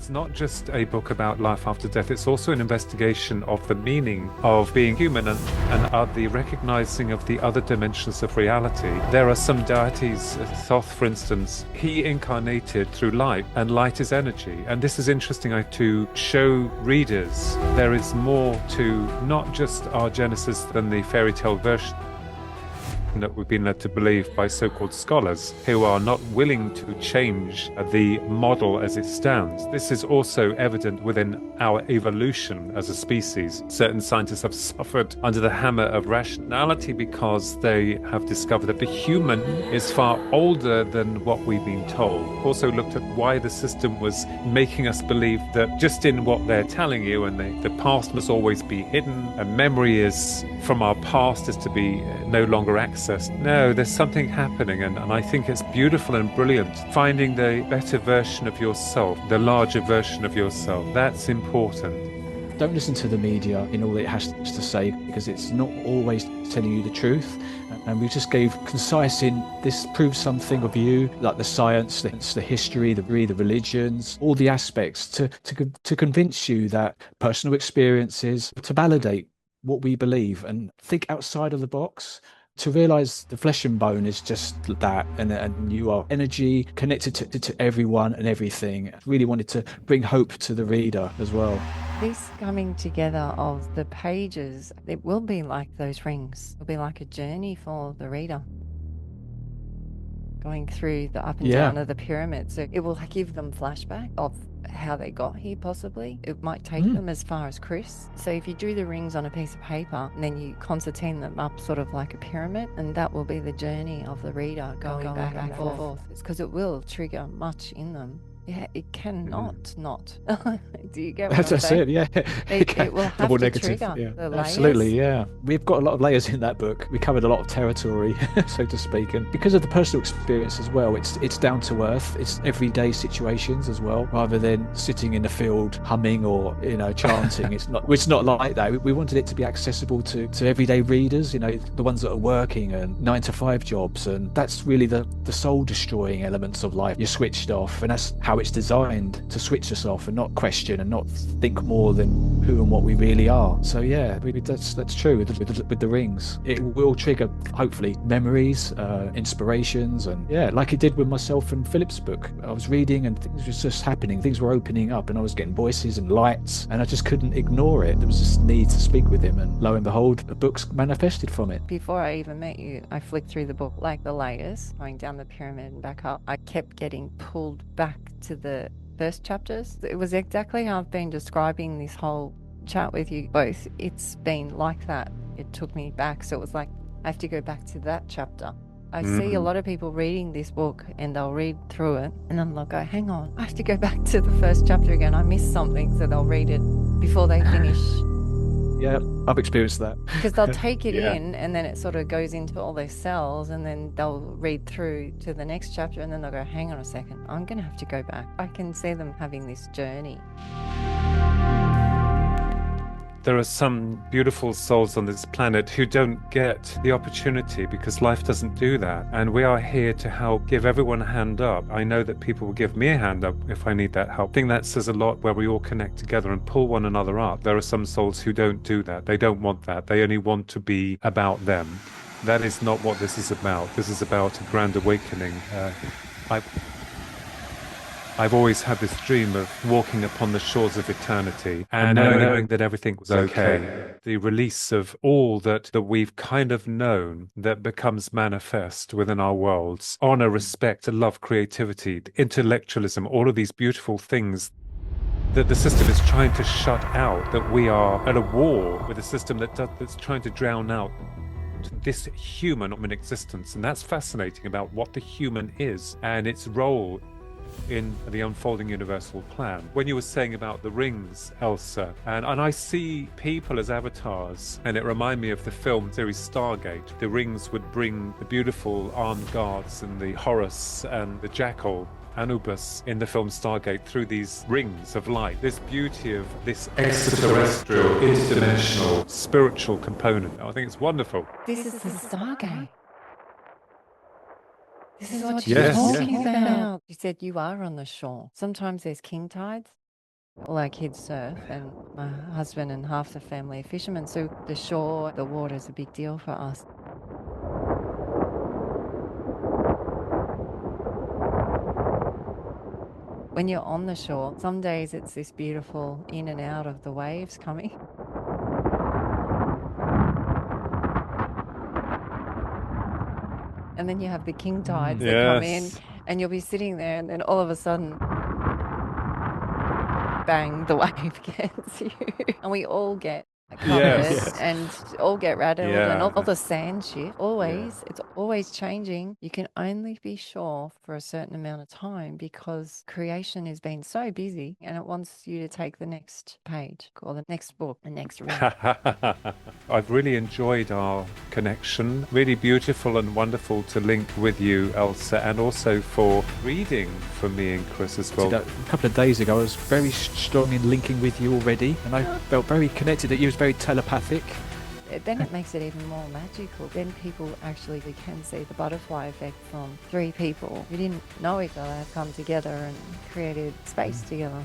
It's not just a book about life after death, it's also an investigation of the meaning of being human and the recognizing of the other dimensions of reality. There are some deities, Thoth, for instance, he incarnated through light, and light is energy. And this is interesting to show readers there is more to not just our Genesis than the fairy tale version that we've been led to believe by so-called scholars who are not willing to change the model as it stands. This is also evident within our evolution as a species. Certain scientists have suffered under the hammer of rationality because they have discovered that the human is far older than what we've been told. Also looked at why the system was making us believe that just in what they're telling you, and the past must always be hidden, and memory is from our past is to be no longer accessed. No, there's something happening, and I think it's beautiful and brilliant. Finding the better version of yourself, the larger version of yourself, that's important. Don't listen to the media in all it has to say, because it's not always telling you the truth. And we just gave concise in this proves something of you, like the science, the history, the religions, all the aspects to convince you that personal experiences, to validate what we believe and think outside of the box, to realize the flesh and bone is just that, and you are energy connected to everyone and everything. Really wanted to bring hope to the reader as well. This coming together of the pages, it will be like those rings. It'll be like a journey for the reader, going through the up and down of the pyramid. So it will give them flashback of how they got here, possibly. It might take them as far as Chris. So if you do the rings on a piece of paper and then you concertina them up sort of like a pyramid, and that will be the journey of the reader going back and forth. It's because it will trigger much in them. Yeah, it cannot not. Do you get what I'm saying? It, yeah. It will have Double to negative, trigger yeah. the layers. Absolutely, yeah. We've got a lot of layers in that book. We covered a lot of territory, so to speak. And because of the personal experience as well, it's down to earth. It's everyday situations as well, rather than sitting in the field humming or, chanting. It's not like that. We wanted it to be accessible to everyday readers, the ones that are working and 9-to-5 jobs. And that's really the soul destroying elements of life. You're switched off, and that's how it's designed, to switch us off and not question and not think more than who and what we really are. So yeah, that's true with the rings. It will trigger, hopefully, memories, inspirations, and yeah, like it did with myself and Philip's book. I was reading and things were just happening, things were opening up, and I was getting voices and lights, and I just couldn't ignore it. There was this need to speak with him, and lo and behold, the book's manifested from it. Before I even met you, I flicked through the book, like the layers, going down the pyramid and back up. I kept getting pulled back to the first chapters. It was exactly how I've been describing this whole chat with you both. It's been like that. It took me back. So it was like, I have to go back to that chapter. I see a lot of people reading this book and they'll read through it and then they'll go, hang on, I have to go back to the first chapter again. I missed something. So they'll read it before they finish. Yeah, I've experienced that. Because they'll take it in and then it sort of goes into all their cells, and then they'll read through to the next chapter and then they'll go, hang on a second, I'm going to have to go back. I can see them having this journey. There are some beautiful souls on this planet who don't get the opportunity because life doesn't do that. And we are here to help give everyone a hand up. I know that people will give me a hand up if I need that help. I think that says a lot, where we all connect together and pull one another up. There are some souls who don't do that. They don't want that. They only want to be about them. That is not what this is about. This is about a grand awakening. I've always had this dream of walking upon the shores of eternity and knowing that everything was okay. The release of all that we've kind of known that becomes manifest within our worlds. Honor, respect, love, creativity, intellectualism, all of these beautiful things that the system is trying to shut out, that we are at a war with a system that's trying to drown out this human existence. And that's fascinating about what the human is and its role in the unfolding universal plan. When you were saying about the rings, Elsa, and I see people as avatars, and it reminded me of the film series Stargate. The rings would bring the beautiful armed guards and the Horus and the Jackal Anubis in the film Stargate through these rings of light. This beauty of this extraterrestrial, interdimensional, spiritual component. I think it's wonderful. This is the Stargate. This is what you're talking about. You said you are on the shore. Sometimes there's king tides, All our kids surf, and my husband and half the family are fishermen. So the shore, the water is a big deal for us. When you're on the shore, some days it's this beautiful in and out of the waves coming. And then you have the king tides that come in, Yes. and you'll be sitting there, and then all of a sudden, bang, the wave gets you. And we all get covered Yes. and all get rattled, and all Yeah. the sand shift. Always, it's always changing. You can only be sure for a certain amount of time because creation has been so busy and it wants you to take the next page or the next book, the next read. I've really enjoyed our connection. Really beautiful and wonderful to link with you, Elsa, and also for reading for me and Chris as well. A couple of days ago, I was very strong in linking with you already, and I felt very connected. That you was very telepathic. Then it makes it even more magical. Then people actually can see the butterfly effect from 3 people who didn't know each other come together and created space together.